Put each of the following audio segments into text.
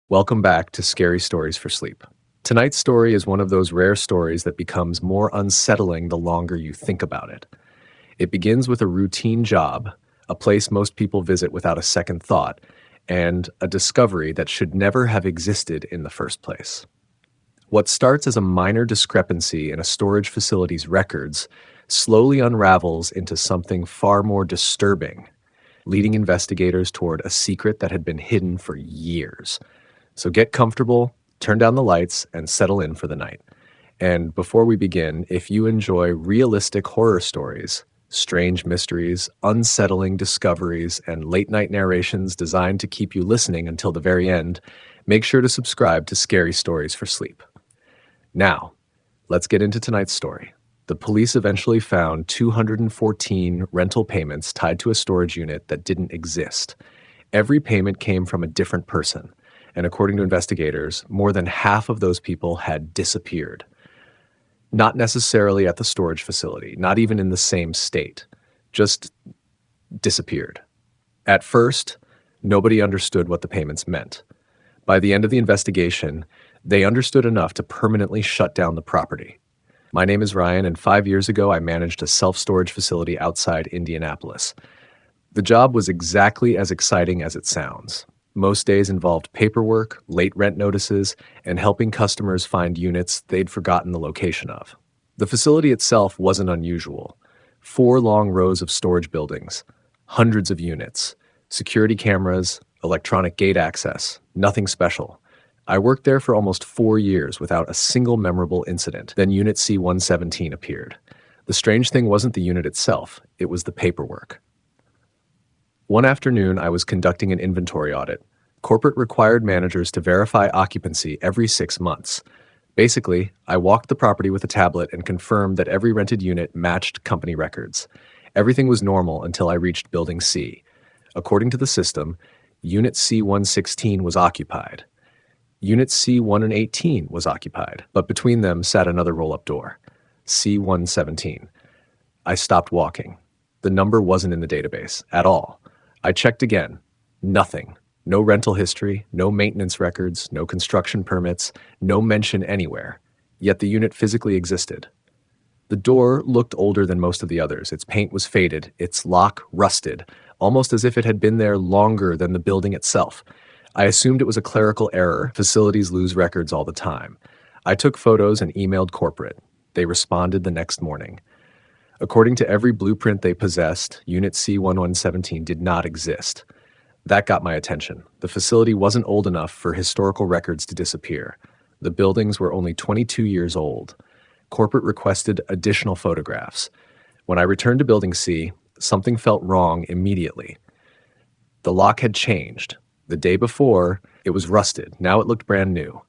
Welcome back to Scary Stories for Sleep. Tonight's story is one of those rare stories that becomes more unsettling the longer you think about it. It begins with a routine job, a place most people visit without a second thought, and a discovery that should never have existed in the first place. What starts as a minor discrepancy in a storage facility's records slowly unravels into something far more disturbing, leading investigators toward a secret that had been hidden for years. So get comfortable, turn down the lights, and settle in for the night. And before we begin, if you enjoy realistic horror stories, strange mysteries, unsettling discoveries, and late-night narrations designed to keep you listening until the very end, make sure to subscribe to Scary Stories for Sleep. Now, let's get into tonight's story. The police eventually found 214 rental payments tied to a storage unit that didn't exist. Every payment came from a different person. And according to investigators, more than half of those people had disappeared. Not necessarily at the storage facility, not even in the same state, just disappeared. At first, nobody understood what the payments meant. By the end of the investigation, they understood enough to permanently shut down the property. My name is Ryan, and 5 years ago, I managed a self-storage facility outside Indianapolis. The job was exactly as exciting as it sounds. Most days involved paperwork, late rent notices, and helping customers find units they'd forgotten the location of. The facility itself wasn't unusual. 4 long rows of storage buildings, hundreds of units, security cameras, electronic gate access, nothing special. I worked there for almost 4 years without a single memorable incident. Then Unit C-117 appeared. The strange thing wasn't the unit itself, it was the paperwork. One afternoon, I was conducting an inventory audit. Corporate required managers to verify occupancy every 6 months. Basically, I walked the property with a tablet and confirmed that every rented unit matched company records. Everything was normal until I reached Building C. According to the system, Unit C-116 was occupied. Unit C-118 was occupied, but between them sat another roll-up door, C-117. I stopped walking. The number wasn't in the database at all. I checked again. Nothing. No rental history, no maintenance records, no construction permits, no mention anywhere. Yet the unit physically existed. The door looked older than most of the others. Its paint was faded, its lock rusted, almost as if it had been there longer than the building itself. I assumed it was a clerical error. Facilities lose records all the time. I took photos and emailed corporate. They responded the next morning. According to every blueprint they possessed, Unit C-1117 did not exist. That got my attention. The facility wasn't old enough for historical records to disappear. The buildings were only 22 years old. Corporate requested additional photographs. When I returned to Building C, something felt wrong immediately. The lock had changed. The day before, it was rusted. Now it looked brand new.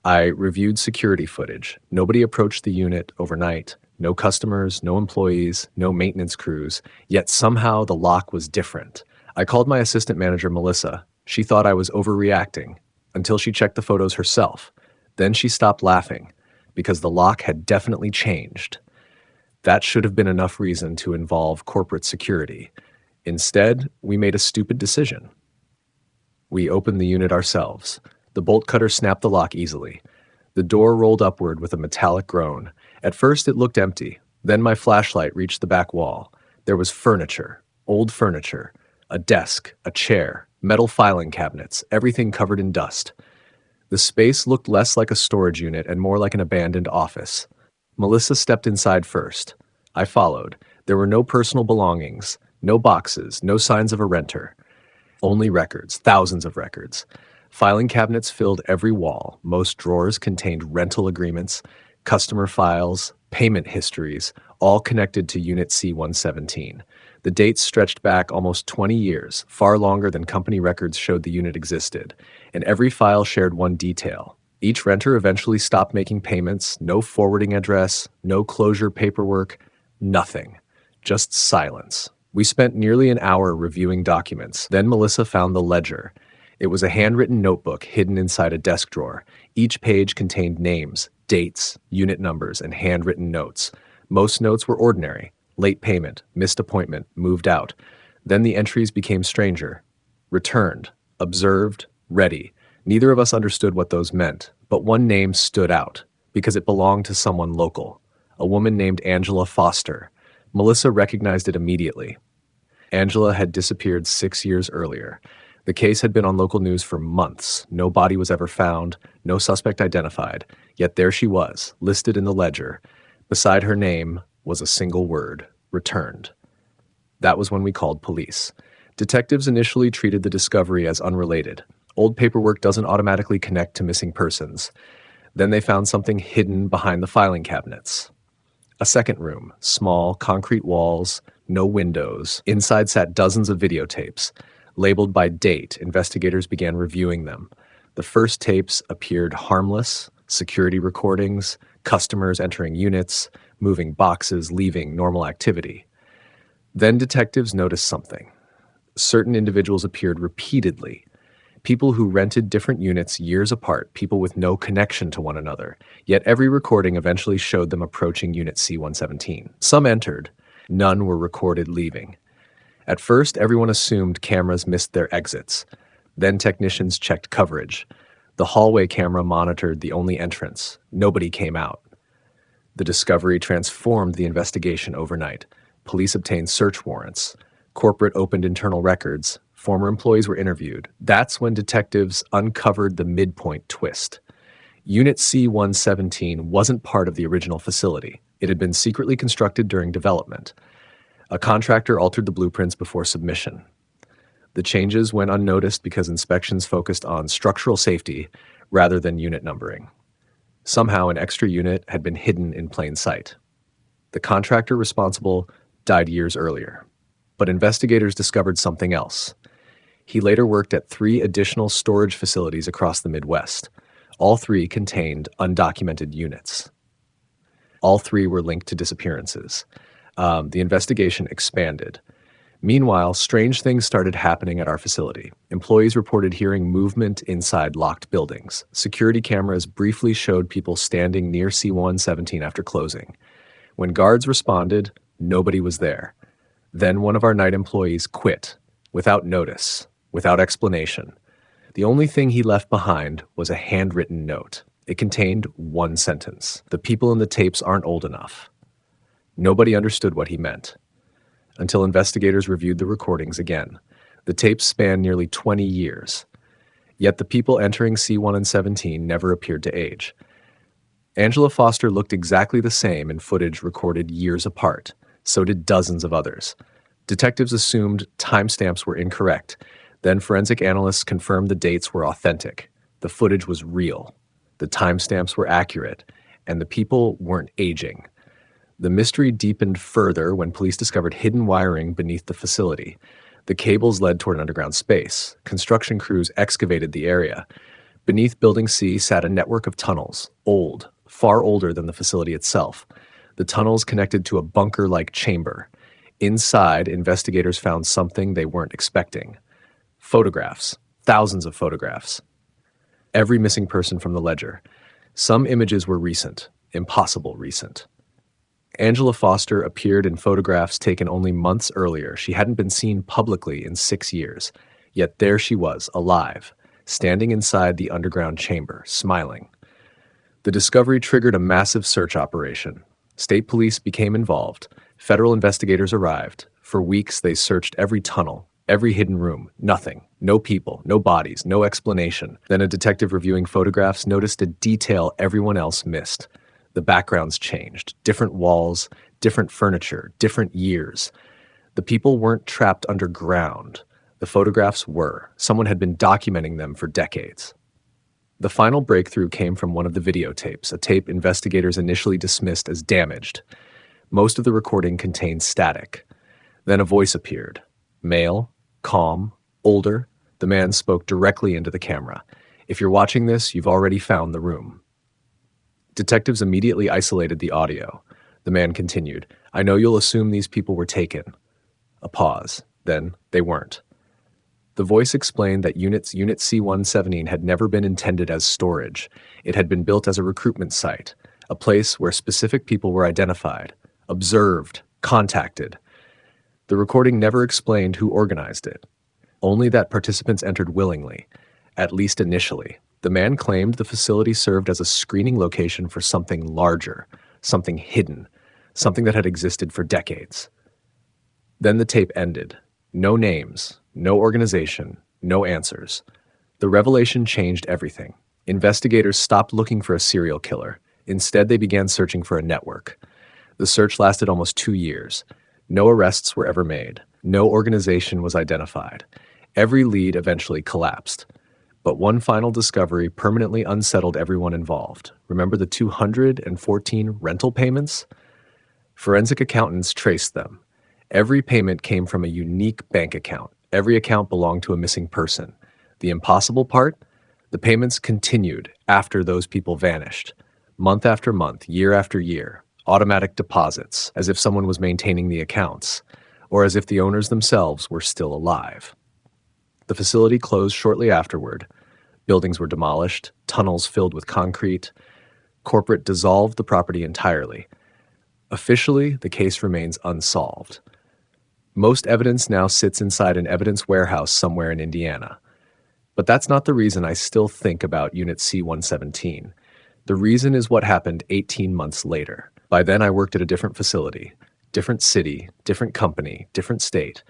I reviewed security footage. Nobody approached the unit overnight. No customers, no employees, no maintenance crews, yet somehow the lock was different. I called my assistant manager, Melissa. She thought I was overreacting until she checked the photos herself. Then she stopped laughing because the lock had definitely changed. That should have been enough reason to involve corporate security. Instead, we made a stupid decision. We opened the unit ourselves. The bolt cutter snapped the lock easily. The door rolled upward with a metallic groan. At first, it looked empty. Then my flashlight reached the back wall. There was furniture, old furniture, a desk, a chair, metal filing cabinets, everything covered in dust. The space looked less like a storage unit and more like an abandoned office. Melissa stepped inside first. I followed. There were no personal belongings, no boxes, no signs of a renter. Only records, thousands of records. Filing cabinets filled every wall. Most drawers contained rental agreements, customer files, payment histories, all connected to Unit C-117. The dates stretched back almost 20 years, far longer than company records showed the unit existed, and every file shared one detail. Each renter eventually stopped making payments, no forwarding address, no closure paperwork, nothing. Just silence. We spent nearly an hour reviewing documents. Then Melissa found the ledger. It was a handwritten notebook hidden inside a desk drawer. Each page contained names, dates, unit numbers, and handwritten notes. Most notes were ordinary. Late payment, missed appointment, moved out. Then the entries became stranger. Returned, observed, ready. Neither of us understood what those meant, but one name stood out because it belonged to someone local, a woman named Angela Foster. Melissa recognized it immediately. Angela had disappeared 6 years earlier. The case had been on local news for months. No body was ever found, no suspect identified. Yet there she was, listed in the ledger. Beside her name was a single word: returned. That was when we called police. Detectives initially treated the discovery as unrelated. Old paperwork doesn't automatically connect to missing persons. Then they found something hidden behind the filing cabinets. A second room, small, concrete walls, no windows. Inside sat dozens of videotapes. Labeled by date, investigators began reviewing them. The first tapes appeared harmless: security recordings, customers entering units, moving boxes, leaving normal activity. Then detectives noticed something. Certain individuals appeared repeatedly. People who rented different units years apart, people with no connection to one another. Yet every recording eventually showed them approaching Unit C-117. Some entered. None were recorded leaving. At first, everyone assumed cameras missed their exits. Then technicians checked coverage. The hallway camera monitored the only entrance. Nobody came out. The discovery transformed the investigation overnight. Police obtained search warrants. Corporate opened internal records. Former employees were interviewed. That's when detectives uncovered the midpoint twist. Unit C-117 wasn't part of the original facility. It had been secretly constructed during development. A contractor altered the blueprints before submission. The changes went unnoticed because inspections focused on structural safety rather than unit numbering. Somehow an extra unit had been hidden in plain sight. The contractor responsible died years earlier. But investigators discovered something else. He later worked at 3 additional storage facilities across the Midwest. All 3 contained undocumented units. All 3 were linked to disappearances. The investigation expanded. Meanwhile, strange things started happening at our facility. Employees reported hearing movement inside locked buildings. Security cameras briefly showed people standing near C-117 after closing. When guards responded, nobody was there. Then one of our night employees quit, without notice, without explanation. The only thing he left behind was a handwritten note. It contained one sentence: "The people in the tapes aren't old enough." Nobody understood what he meant, until investigators reviewed the recordings again. The tapes spanned nearly 20 years. Yet the people entering C-117 never appeared to age. Angela Foster looked exactly the same in footage recorded years apart. So did dozens of others. Detectives assumed timestamps were incorrect. Then forensic analysts confirmed the dates were authentic. The footage was real. The timestamps were accurate. And the people weren't aging. The mystery deepened further when police discovered hidden wiring beneath the facility. The cables led toward an underground space. Construction crews excavated the area. Beneath Building C sat a network of tunnels, old, far older than the facility itself. The tunnels connected to a bunker-like chamber. Inside, investigators found something they weren't expecting. Photographs. Thousands of photographs. Every missing person from the ledger. Some images were recent, impossible recent. Angela Foster appeared in photographs taken only months earlier. She hadn't been seen publicly in 6 years. Yet there she was, alive, standing inside the underground chamber, smiling. The discovery triggered a massive search operation. State police became involved. Federal investigators arrived. For weeks, they searched every tunnel, every hidden room. Nothing. No people, no bodies, no explanation. Then a detective reviewing photographs noticed a detail everyone else missed. The backgrounds changed. Different walls, different furniture, different years. The people weren't trapped underground. The photographs were. Someone had been documenting them for decades. The final breakthrough came from one of the videotapes, a tape investigators initially dismissed as damaged. Most of the recording contained static. Then a voice appeared. Male, calm, older. The man spoke directly into the camera. "If you're watching this, you've already found the room." Detectives immediately isolated the audio. The man continued, "I know you'll assume these people were taken." A pause. Then, they weren't. The voice explained that Unit C-117 had never been intended as storage. It had been built as a recruitment site, a place where specific people were identified, observed, contacted. The recording never explained who organized it, only that participants entered willingly. at least initially. The man claimed the facility served as a screening location for something larger, something hidden, something that had existed for decades. Then the tape ended. No names, no organization, no answers. The revelation changed everything. Investigators stopped looking for a serial killer. Instead, they began searching for a network. The search lasted almost 2 years. No arrests were ever made. No organization was identified. Every lead eventually collapsed. But one final discovery permanently unsettled everyone involved. Remember the 214 rental payments? Forensic accountants traced them. Every payment came from a unique bank account. Every account belonged to a missing person. The impossible part? The payments continued after those people vanished. Month after month, year after year. Automatic deposits, as if someone was maintaining the accounts, or as if the owners themselves were still alive. The facility closed shortly afterward. Buildings were demolished, tunnels filled with concrete. Corporate dissolved the property entirely. Officially, the case remains unsolved. Most evidence now sits inside an evidence warehouse somewhere in Indiana. But that's not the reason I still think about Unit C-117. The reason is what happened 18 months later. By then, I worked at a different facility, different city, different company, different state.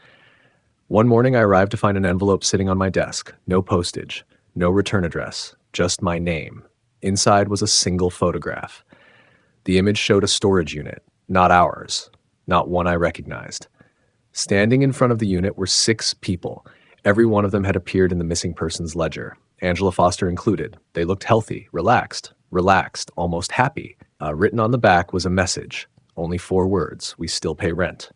One morning, I arrived to find an envelope sitting on my desk. No postage, no return address, just my name. Inside was a single photograph. The image showed a storage unit, not ours, not one I recognized. Standing in front of the unit were 6 people. Every one of them had appeared in the missing persons ledger, Angela Foster included. They looked healthy, relaxed, almost happy. Written on the back was a message, only 4 words: "We still pay rent."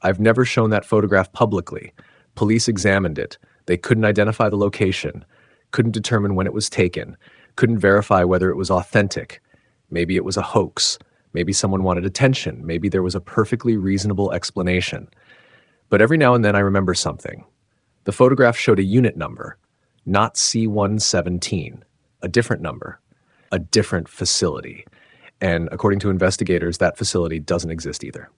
I've never shown that photograph publicly. Police examined it. They couldn't identify the location, couldn't determine when it was taken, couldn't verify whether it was authentic. Maybe it was a hoax. Maybe someone wanted attention. Maybe there was a perfectly reasonable explanation. But every now and then I remember something. The photograph showed a unit number, not C-117, a different number, a different facility. And according to investigators, that facility doesn't exist either.